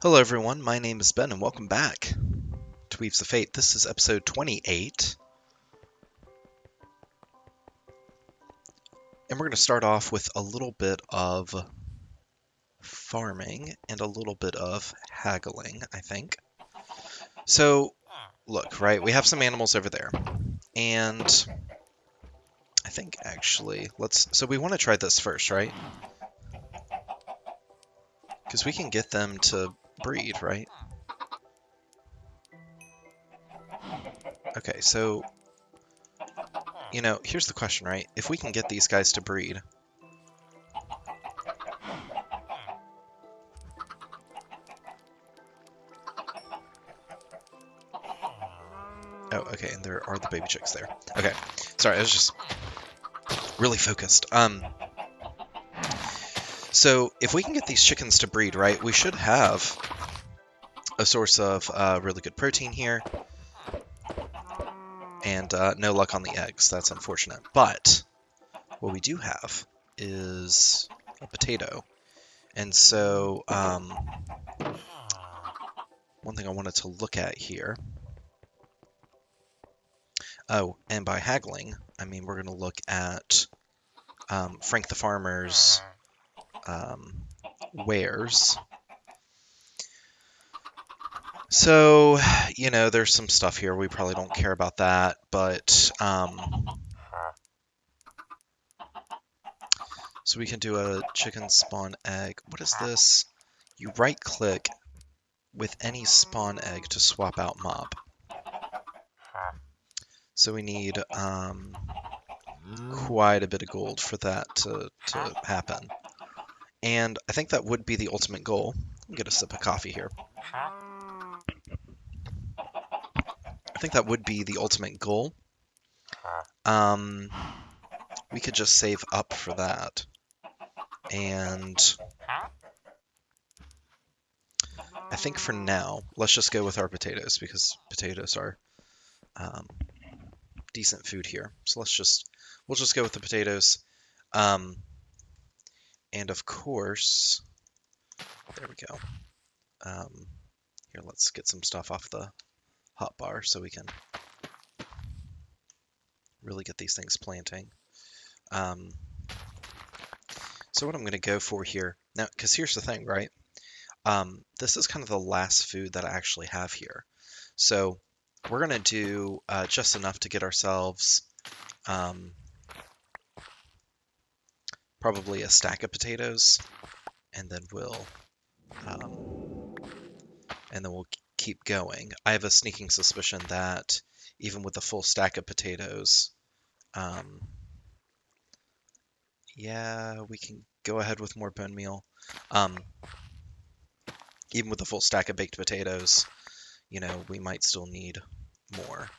Hello everyone, my name is Ben and welcome back to Weaves of Fate. This is episode 28, and we're going to start off with a little bit of farming and a little bit of haggling, I think. So, look, right, we have some animals over there, and I think actually, so we want to try this first, right? Because we can get them to breed, right? Okay, so, here's the question, right? If we can get these guys to breed, oh, okay, and there are the baby chicks there. Okay, sorry, I was just really focused. So if we can get these chickens to breed, right, we should have a source of really good protein here. And no luck on the eggs. That's unfortunate. But what we do have is a potato. And so one thing I wanted to look at here. Oh, and by haggling, I mean we're going to look at Frank the Farmer's wares. So, there's some stuff here. We probably don't care about that, but so we can do a chicken spawn egg. What is this? You right click with any spawn egg to swap out mob. So we need quite a bit of gold for that to happen. And I think that would be the ultimate goal. I'll get a sip of coffee here. I think that would be the ultimate goal. We could just save up for that. And I think for now, let's just go with our potatoes because potatoes are decent food here. So we'll just go with the potatoes. And of course, there we go. Here, let's get some stuff off the hotbar so we can really get these things planting. So what I'm going to go for here, now, because here's the thing, right? This is kind of the last food that I actually have here. So we're going to do just enough to get ourselves probably a stack of potatoes, and then we'll keep going. I have a sneaking suspicion that even with a full stack of potatoes, yeah, we can go ahead with more bone meal. Even with a full stack of baked potatoes, we might still need more.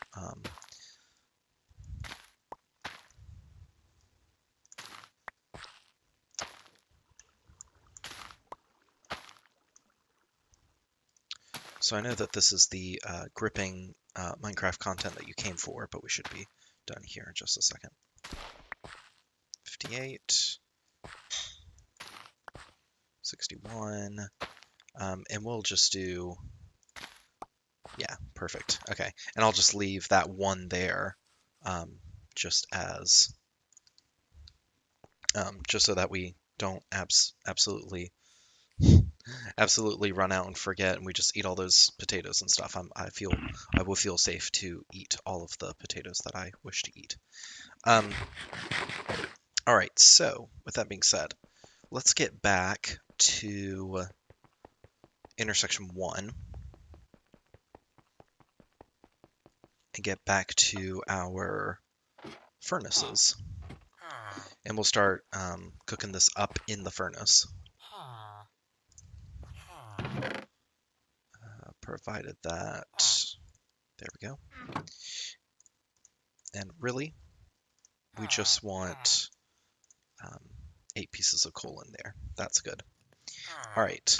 So I know that this is the gripping Minecraft content that you came for, but we should be done here in just a second. 58, 61, and we'll just do, yeah, perfect. Okay, and I'll just leave that one there just as, just so that we don't absolutely run out and forget, and we just eat all those potatoes and stuff. I will feel safe to eat all of the potatoes that I wish to eat. All right, so with that being said, let's get back to intersection 1 and get back to our furnaces. And we'll start cooking this up in the furnace. Provided that, there we go. And really, we just want 8 pieces of coal in there. That's good. All right.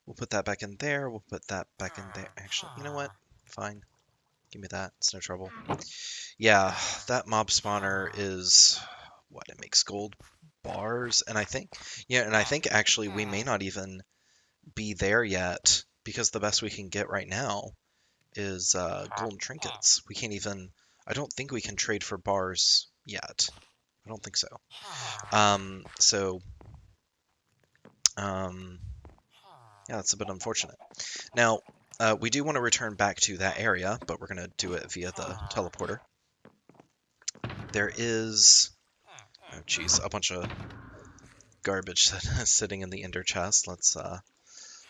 We'll put that back in there. We'll put that back in there. Actually, you know what? Fine. Give me that. It's no trouble. Yeah, that mob spawner is what? It makes gold bars, and I think, yeah, and I think actually we may not even be there yet because the best we can get right now is golden trinkets. We can't even, I don't think we can trade for bars yet. I don't think so. So, yeah, that's a bit unfortunate. Now, we do want to return back to that area, but we're going to do it via the teleporter. There is, oh geez, a bunch of garbage sitting in the ender chest. Let's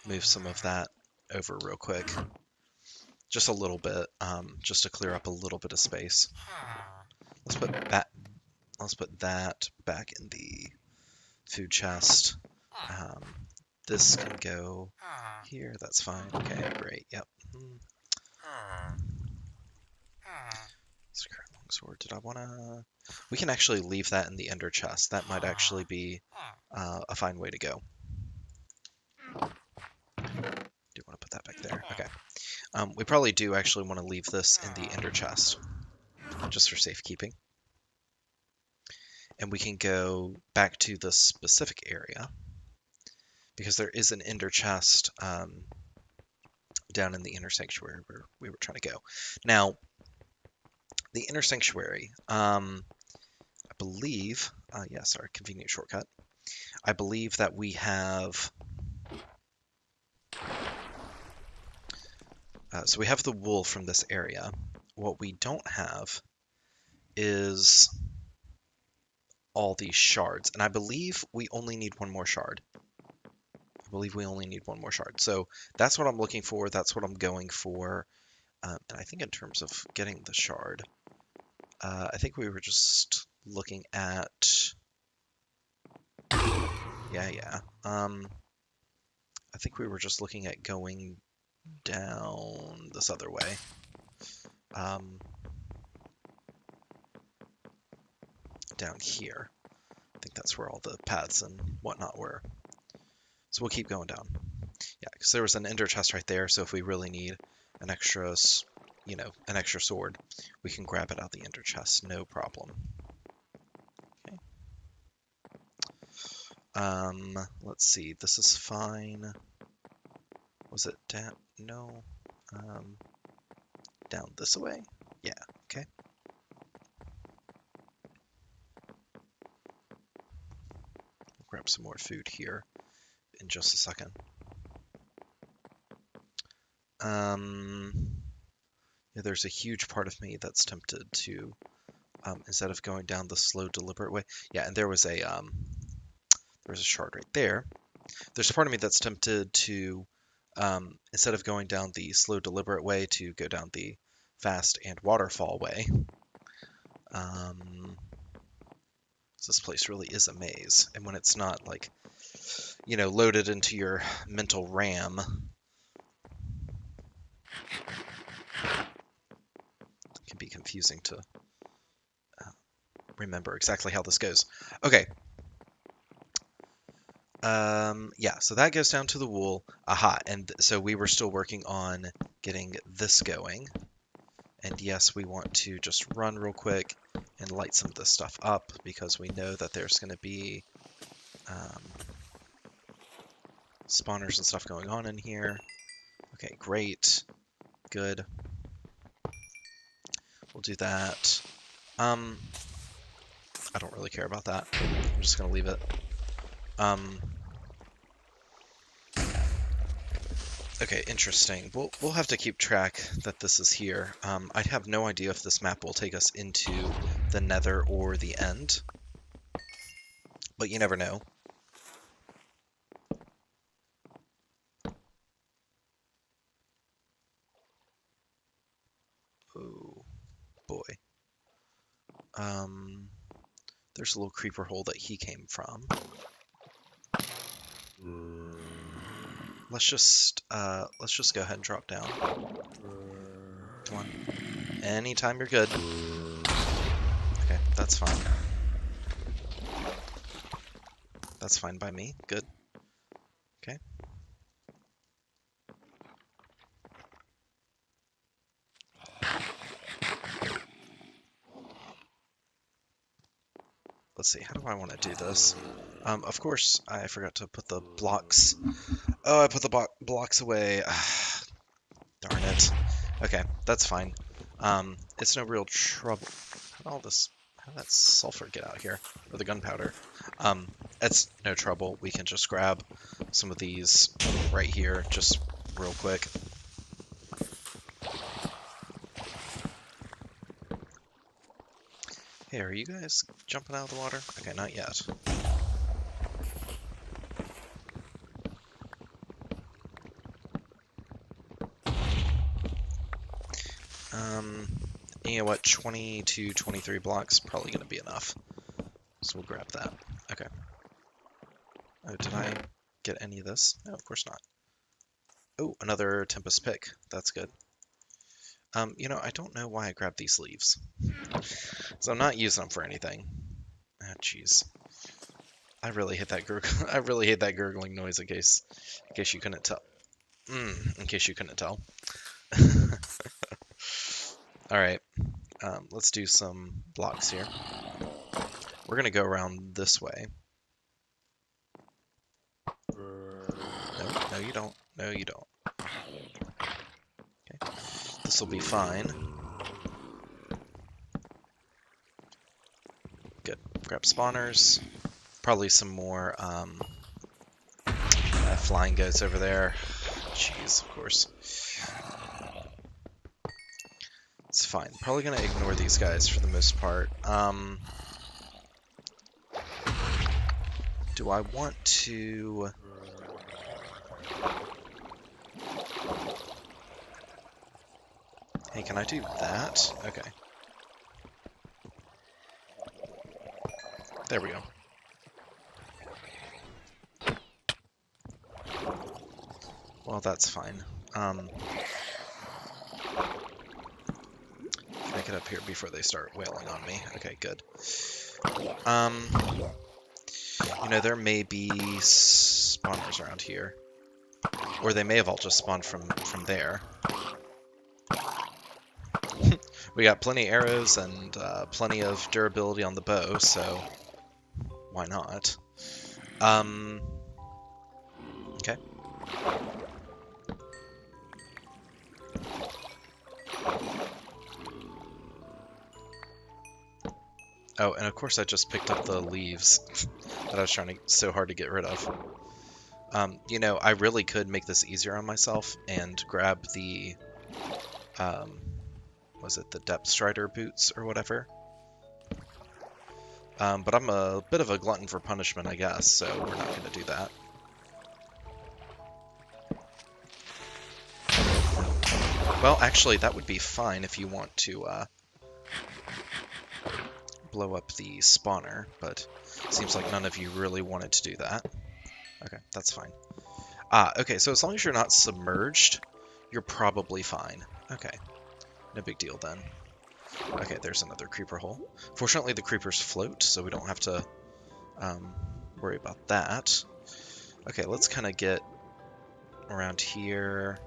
move some of that over real quick. Just a little bit, just to clear up a little bit of space. Let's put that back in the food chest. This can go here. That's fine. Okay, great. Yep. Secret longsword. Did I want to? We can actually leave that in the ender chest. That might actually be a fine way to go. Do want to put that back there? Okay. We probably do actually want to leave this in the ender chest, just for safekeeping. And we can go back to the specific area, because there is an ender chest down in the inner sanctuary where we were trying to go. Now, the inner sanctuary, I believe, yes, our convenient shortcut. I believe that we have, so we have the wool from this area. What we don't have is all these shards, and I believe we only need one more shard. So that's what I'm looking for. That's what I'm going for. And I think in terms of getting the shard, I think we were just looking at, yeah. I think we were just looking at going down this other way. Down here. I think that's where all the paths and whatnot were. So we'll keep going down. Yeah, because there was an ender chest right there, so if we really need an extra, an extra sword, we can grab it out the ender chest, no problem. Okay. Let's see, this is fine. Was it down? No. Down this way? Yeah, okay. We'll grab some more food here in just a second. Yeah, there's a huge part of me that's tempted to, instead of going down the slow, deliberate way. Yeah, and there was a shard right there. There's a part of me that's tempted to, instead of going down the slow, deliberate way, to go down the fast and waterfall way. This place really is a maze, and when it's not like, loaded into your mental RAM, it can be confusing to remember exactly how this goes. Okay. Yeah, so that goes down to the wool. Aha, and so we were still working on getting this going. And yes, we want to just run real quick and light some of this stuff up, because we know that there's going to be spawners and stuff going on in here. Okay, great. Good. We'll do that. I don't really care about that. I'm just going to leave it. Okay, interesting. We'll have to keep track that this is here. I have no idea if this map will take us into the Nether or the End, but you never know. Oh boy. There's a little creeper hole that he came from. Let's just go ahead and drop down. Come on. Anytime you're good. Okay, that's fine. That's fine by me. Good. Okay. Let's see, how do I want to do this? Of course, I forgot to put the blocks. Oh, I put the blocks away. Darn it. Okay, that's fine. It's no real trouble. How did that sulfur get out here? Or the gunpowder? It's no trouble. We can just grab some of these right here, just real quick. Hey, are you guys jumping out of the water? Okay, not yet. You know what? 20 to 23 blocks, probably going to be enough. So we'll grab that. Okay. Oh, did I get any of this? No, of course not. Oh, another Tempest pick. That's good. You know, I don't know why I grabbed these leaves. So I'm not using them for anything. Ah, jeez. I really hate that I really hate that gurgling noise in case you couldn't tell. In case you couldn't tell. All right. Let's do some blocks here. We're gonna go around this way. No, you don't. No, you don't. Okay. This will be fine. Good. Grab spawners. Probably some more flying goats over there. Jeez, of course. It's fine. Probably gonna ignore these guys for the most part. Do I want to... Hey, can I do that? Okay. There we go. Well, that's fine. Can I get up here before they start wailing on me? Okay, good. You know, there may be spawners around here. Or they may have all just spawned from there. We got plenty of arrows and plenty of durability on the bow, so why not? Okay. Oh, and of course I just picked up the leaves that I was trying so hard to get rid of. You know, I really could make this easier on myself and grab the, was it the Depth Strider boots or whatever? But I'm a bit of a glutton for punishment, I guess, so we're not going to do that. Well, actually, that would be fine if you want to blow up the spawner, but it seems like none of you really wanted to do that. Okay, that's fine. Okay, so as long as you're not submerged, you're probably fine. Okay, no big deal then. Okay, there's another creeper hole. Fortunately, the creepers float, so we don't have to worry about that. Okay, let's kind of get around here.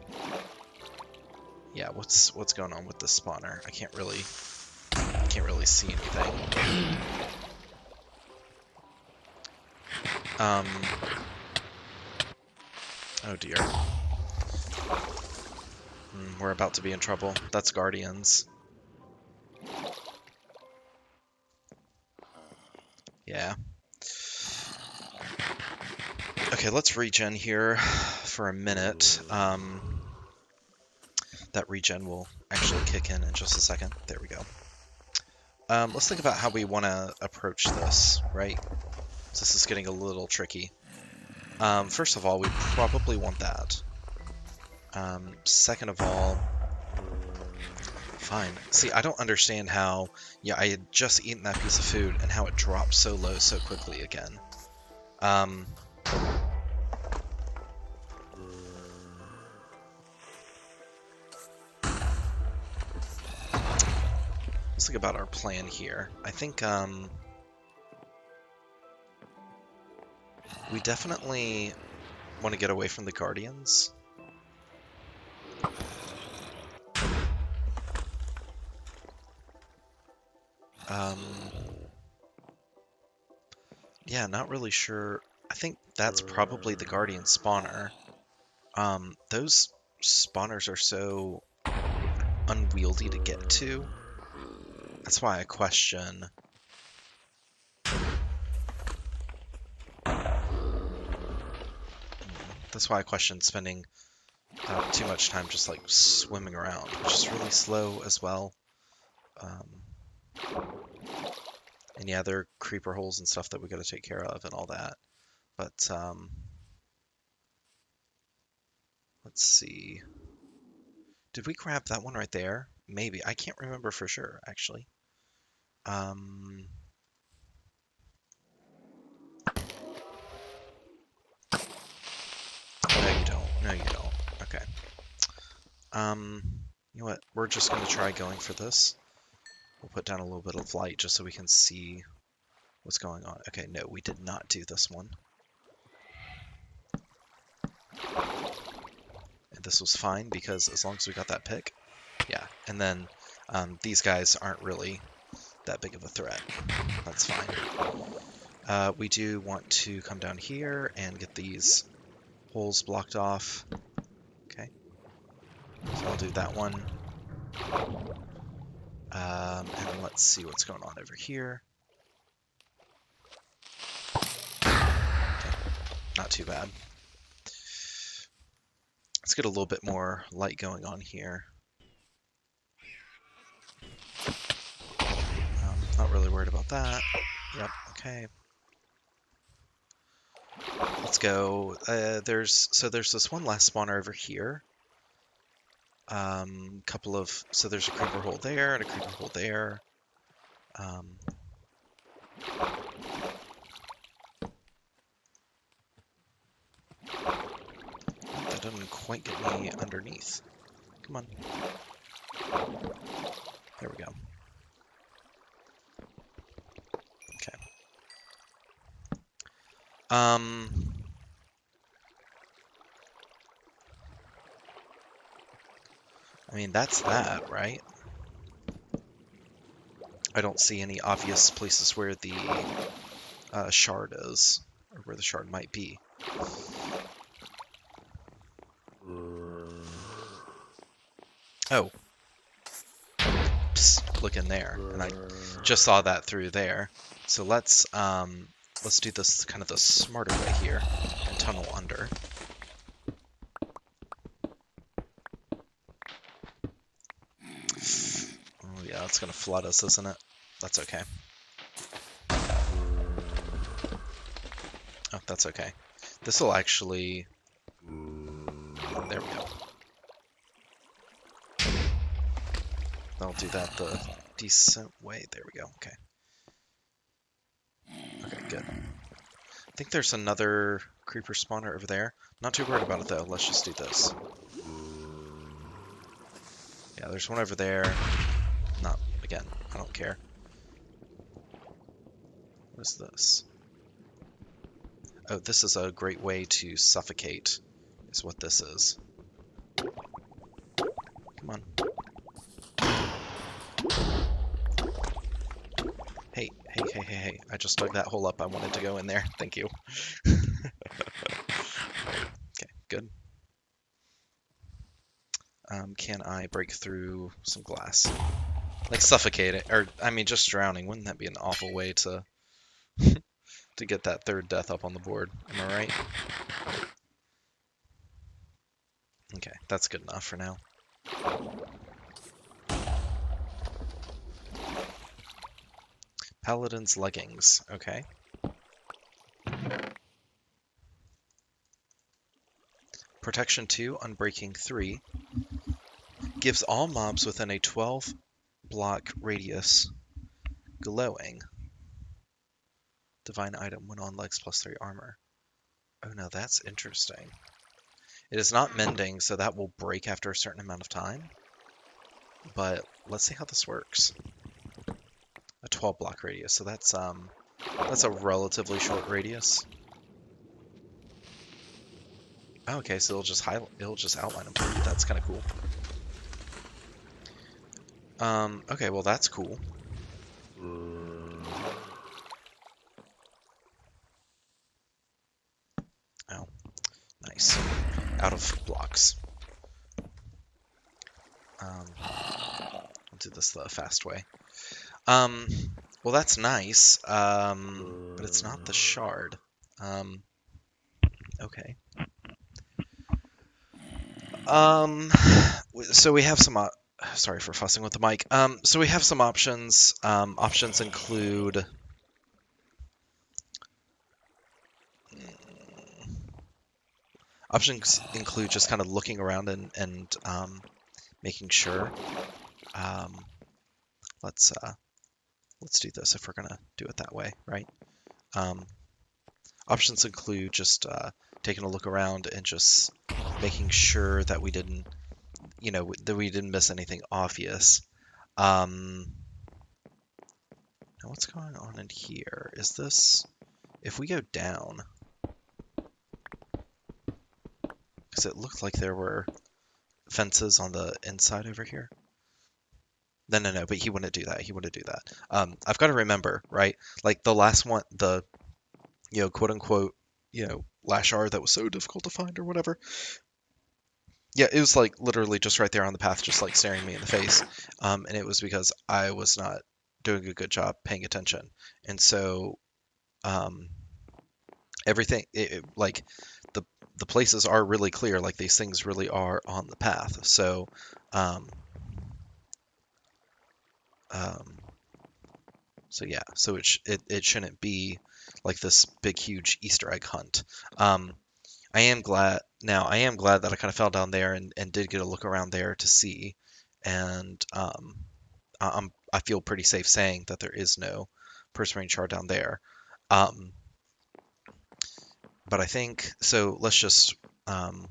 Yeah, what's going on with the spawner? I can't really see anything. Oh dear. We're about to be in trouble. That's Guardians. Yeah. Okay, let's regen here for a minute. That regen will actually kick in just a second. There we go. Let's think about how we want to approach this, right? So this is getting a little tricky. First of all, we probably want that. Second of all, fine. See, I don't understand how, yeah, I had just eaten that piece of food and how it dropped so low so quickly again. Let's think about our plan here. I think, we definitely want to get away from the Guardians. Yeah, not really sure. I think that's probably the Guardian spawner. Those spawners are so unwieldy to get to. That's why I question. That's why I question spending too much time just like swimming around, which is really slow as well. And yeah, there are creeper holes and stuff that we got to take care of and all that. But let's see. Did we grab that one right there? Maybe. I can't remember for sure, actually. No, you don't. No, you don't. Okay. You know what? We're just going to try going for this. We'll put down a little bit of light just so we can see what's going on. Okay, no, we did not do this one. And this was fine because as long as we got that pick, yeah. And then these guys aren't really that big of a threat. That's fine. We do want to come down here and get these holes blocked off. Okay. So I'll do that one. And let's see what's going on over here. Okay. Not too bad. Let's get a little bit more light going on here. Not really worried about that. Yep, okay. Let's go. There's this one last spawner over here. So there's a creeper hole there and a creeper hole there. That doesn't quite get me underneath. Come on. There we go. Okay. I mean, that's that, right? I don't see any obvious places where the shard is, or where the shard might be. Oh. Psst, look in there. And I just saw that through there. So let's do this kind of the smarter way here and tunnel under. Oh yeah, it's gonna flood us, isn't it? That's okay. Oh, that's okay. This will actually... There we go. I'll do that the decent way. There we go. Okay. Okay, good. I think there's another creeper spawner over there. Not too worried about it, though. Let's just do this. Yeah, there's one over there. Not, again, I don't care. What is this? Oh, this is a great way to suffocate, is what this is. Come on. Hey, hey, hey, hey, hey. I just dug that hole up. I wanted to go in there. Thank you. Okay, good. Can I break through some glass? Like suffocate it, or I mean just drowning. Wouldn't that be an awful way to to get that third death up on the board? Am I right? Okay, that's good enough for now. Paladin's leggings, okay. Protection 2, Unbreaking 3. Gives all mobs within a 12 block radius glowing. Divine item when on legs +3 armor. Oh no, that's interesting. It is not mending, so that will break after a certain amount of time. But let's see how this works. A 12 block radius, so that's a relatively short radius. Oh, okay, so it'll just outline them for you. That's kind of cool. Okay, well that's cool. Nice. Out of blocks. I'll do this the fast way. Well, that's nice, but it's not the shard. Okay. So we have some. Sorry for fussing with the mic. So we have some options. Options include. Options include just kind of looking around and making sure. Let's do this if we're gonna do it that way, right? Options include just taking a look around and just making sure that we didn't, that we didn't miss anything obvious. Now what's going on in here? Is this, if we go down, because it looked like there were fences on the inside over here. No, but he wouldn't do that. He wouldn't do that. I've got to remember, right? Like the last one, the, quote unquote, last shard that was so difficult to find or whatever. Yeah, it was like literally just right there on the path, just like staring me in the face. And it was because I was not doing a good job paying attention. And so, everything, like the places are really clear, like these things really are on the path. So, yeah, so it shouldn't be like this big huge Easter egg hunt. I am glad that I kind of fell down there and did get a look around there to see, and I feel pretty safe saying that there is no Perseverance shard down there. But I think so. Let's just run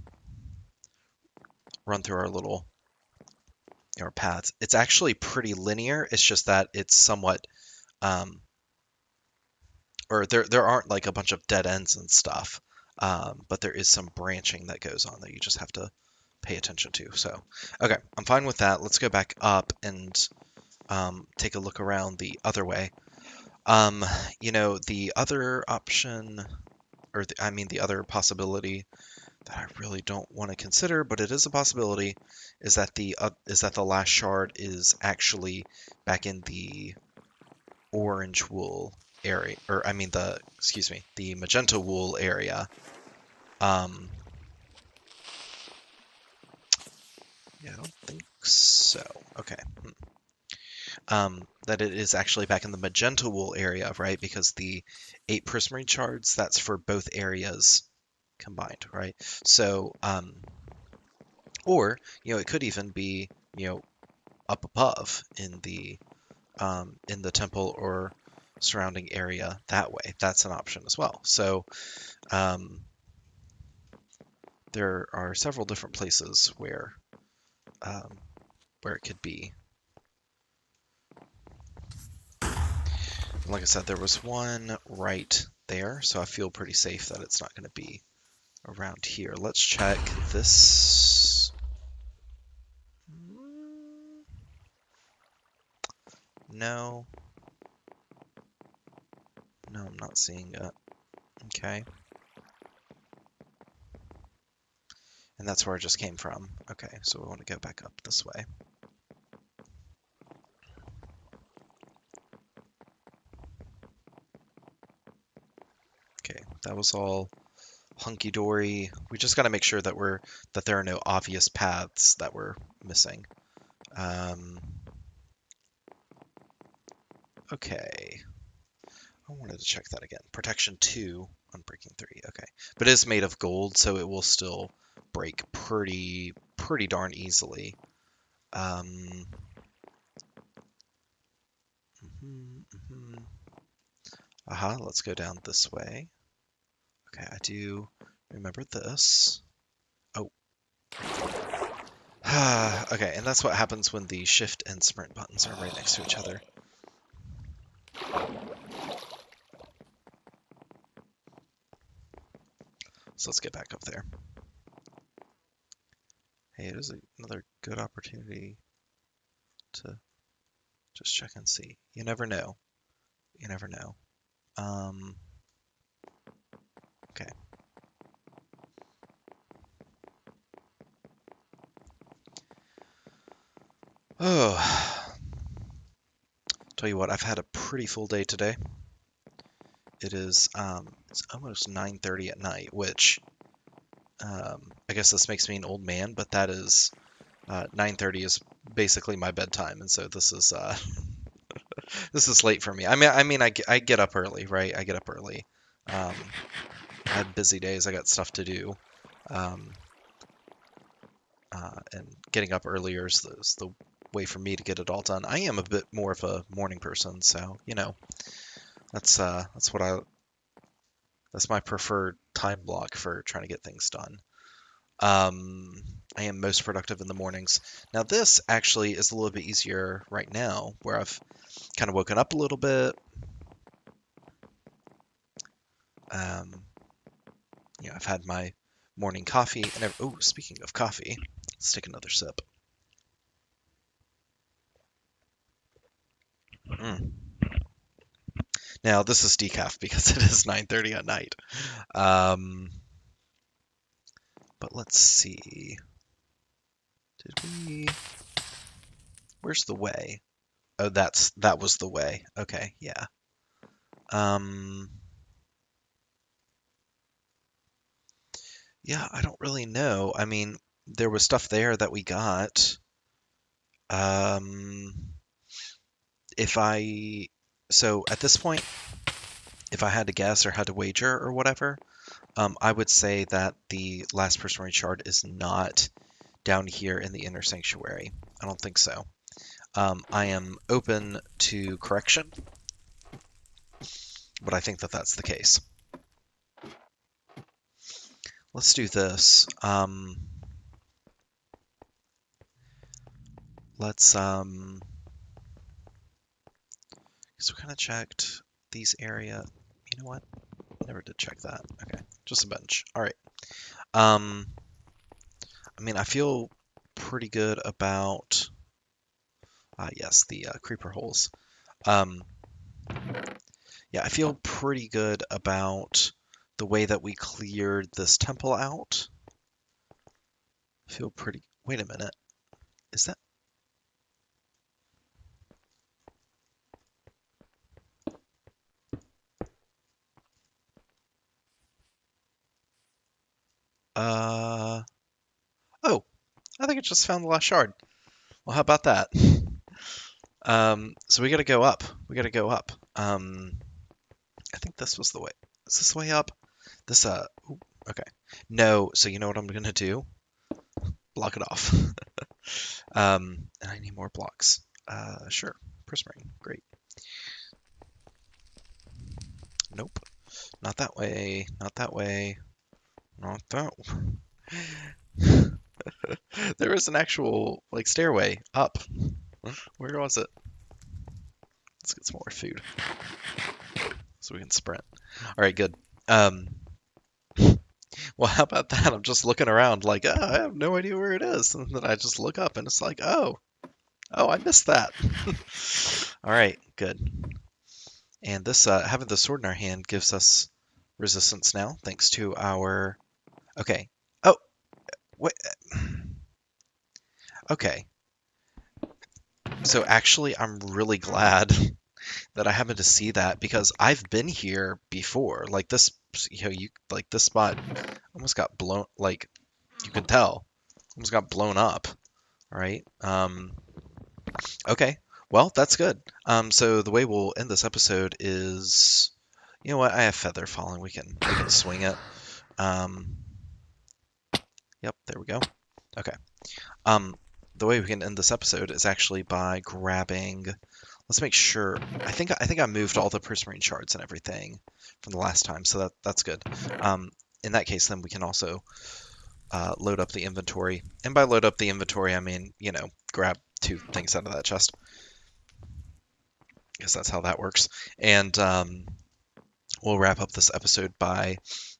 through our paths. It's actually pretty linear. It's just that it's somewhat or there aren't like a bunch of dead ends and stuff, but there is some branching that goes on that you just have to pay attention to. So, okay, I'm fine with that. Let's go back up and take a look around the other way. The other option, the other possibility that I really don't want to consider, but it is a possibility, is that the last shard is actually back in the orange wool area, or the magenta wool area. Yeah, I don't think so. Okay. That it is actually back in the magenta wool area, right? Because the 8 prismarine shards, that's for both areas combined, right? So, or, it could even be, up above in the temple or surrounding area that way. That's an option as well. So, there are several different places where it could be. Like I said, there was one right there, so I feel pretty safe that it's not going to be around here. Let's check this. No. No, I'm not seeing it. Okay. And that's where I just came from. Okay, so we want to go back up this way. Okay, that was all hunky-dory. We just got to make sure that there are no obvious paths that we're missing. Okay. I wanted to check that again. Protection 2 on breaking 3. Okay. But it is made of gold, so it will still break pretty darn easily. Aha, let's go down this way. Okay, I do remember this. Oh. Okay, and that's what happens when the shift and sprint buttons are right next to each other. So let's get back up there. Hey, it is another good opportunity to just check and see. You never know. You never know. Okay. Oh, tell you what, I've had a pretty full day today. It is it's almost 9:30 at night, which I guess this makes me an old man, but that is 9:30 is basically my bedtime, and so this is this is late for me. I get up early, right? I get up early. Um, I had busy days. I got stuff to do. Um, and getting up earlier is the way for me to get it all done. I am a bit more of a morning person, so that's what that's my preferred time block for trying to get things done. I am most productive in the mornings. Now this actually is a little bit easier right now, where I've kind of woken up a little bit. Um, I've had my morning coffee, and oh, speaking of coffee, let's take another sip. Mm. Now this is decaf because it is 9:30 at night. Um, but let's see. Did we? Where's the way? Oh, that was the way. Okay, yeah. Um, yeah, I don't really know. I mean, there was stuff there that we got. Um, if I so at this point, if I had to guess or had to wager or whatever, I would say that the last Prismarine shard is not down here in the inner sanctuary. I don't think so. I am open to correction, but I think that that's the case. Let's do this. Let's so we kind of checked these area. You know what? Never did check that. Okay, just a bench. All right. Um, I mean, I feel pretty good about. Yes, the creeper holes. Um, yeah, I feel pretty good about the way that we cleared this temple out. I feel pretty. Wait a minute. Is that? Uh. Oh, I think I just found the last shard. Well, how about that? So we gotta go up. We gotta go up. I think this was the way. Is this the way up? This, ooh, okay. No, so you know what I'm gonna do? Block it off. And I need more blocks. Sure. Prismarine, great. Nope. Not that way. Not that way. Not that. There is an actual, like, stairway up. Where was it? Let's get some more food so we can sprint. All right, good. Um, well, how about that? I'm just looking around like, oh, I have no idea where it is. And then I just look up and it's like, oh, I missed that. All right, good. And this, having the sword in our hand gives us resistance now, thanks to our. Okay. Oh, wait. Okay. So actually, I'm really glad that I happened to see that because I've been here before. Like this, you like this spot almost got blown. Like you can tell, almost got blown up. Right. Okay. Well, that's good. So the way we'll end this episode is, you know what? I have feather falling. We can swing it. Um, yep. There we go. Okay. Um, the way we can end this episode is actually by grabbing. Let's make sure. I think I moved all the prismarine shards and everything from the last time, so that's good. In that case, then we can also load up the inventory. And by load up the inventory, I mean, grab 2 things out of that chest. I guess that's how that works. And we'll wrap up this episode by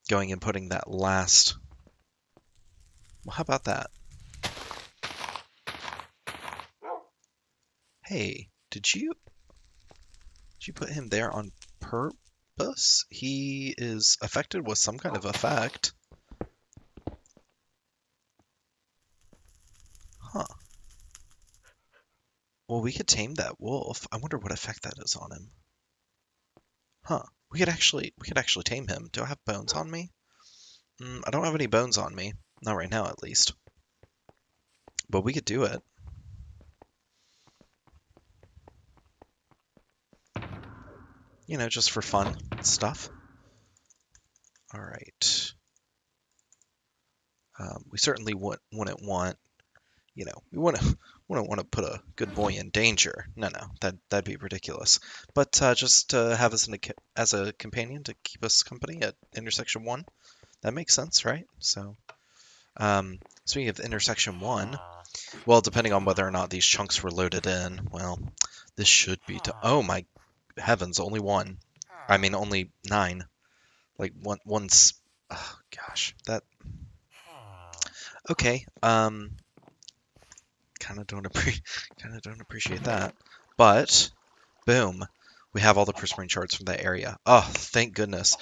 going and putting that last. Well, how about that? Hey, did you put him there on purpose? He is affected with some kind of effect. Huh. Well, we could tame that wolf. I wonder what effect that is on him. Huh. We could actually tame him. Do I have bones on me? I don't have any bones on me. Not right now, at least. But we could do it. You know, just for fun stuff. All right. We certainly wouldn't want, we wouldn't want to put a good boy in danger. No, no, that'd be ridiculous. But just to have us as a companion to keep us company at intersection one, that makes sense, right? So, speaking of intersection one, well, depending on whether or not these chunks were loaded in, well, this should be to. Oh my heavens, only one. I mean, only 9. Like one's. Oh gosh, that. Okay. Kind of don't appreciate that. But boom, we have all the prismarine shards from that area. Oh, thank goodness.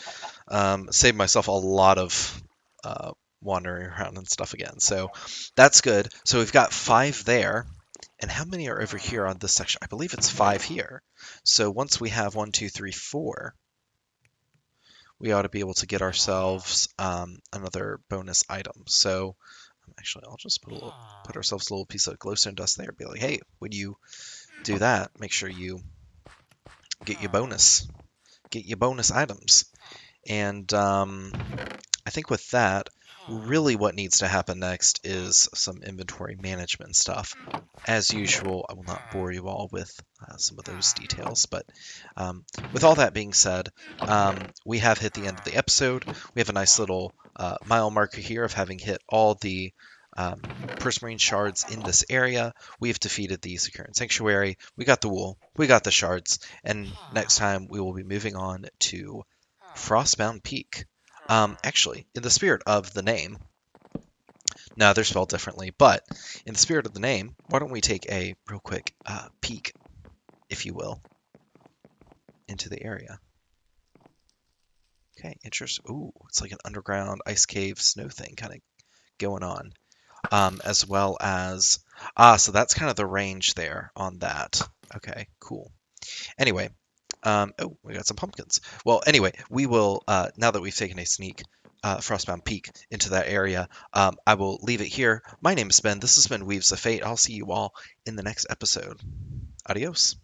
Saved myself a lot of wandering around and stuff again. So that's good. So we've got 5 there. And how many are over here on this section? I believe it's 5 here. So once we have 1, 2, 3, 4, we ought to be able to get ourselves another bonus item. So actually, I'll just put ourselves a little piece of glowstone dust there. Be like, hey, when you do that, make sure you get your bonus, items. And I think with that, really what needs to happen next is some inventory management stuff. As usual, I will not bore you all with some of those details, but with all that being said, we have hit the end of the episode. We have a nice little mile marker here of having hit all the prismarine shards in this area. We've defeated the Securin Sanctuary. We got the wool. We got the shards. And next time we will be moving on to Frostbound Peak. Actually, in the spirit of the name, no, they're spelled differently, but in the spirit of the name, why don't we take a real quick peek, if you will, into the area. Okay, interesting. Ooh, it's like an underground ice cave snow thing kind of going on. As well as, so that's kind of the range there on that. Okay, cool. Anyway, oh, we got some pumpkins. Well, anyway, we will, now that we've taken a sneak Frostbound Peak into that area, I will leave it here. My name is Ben. This has been Weaves of Fate. I'll see you all in the next episode. Adios.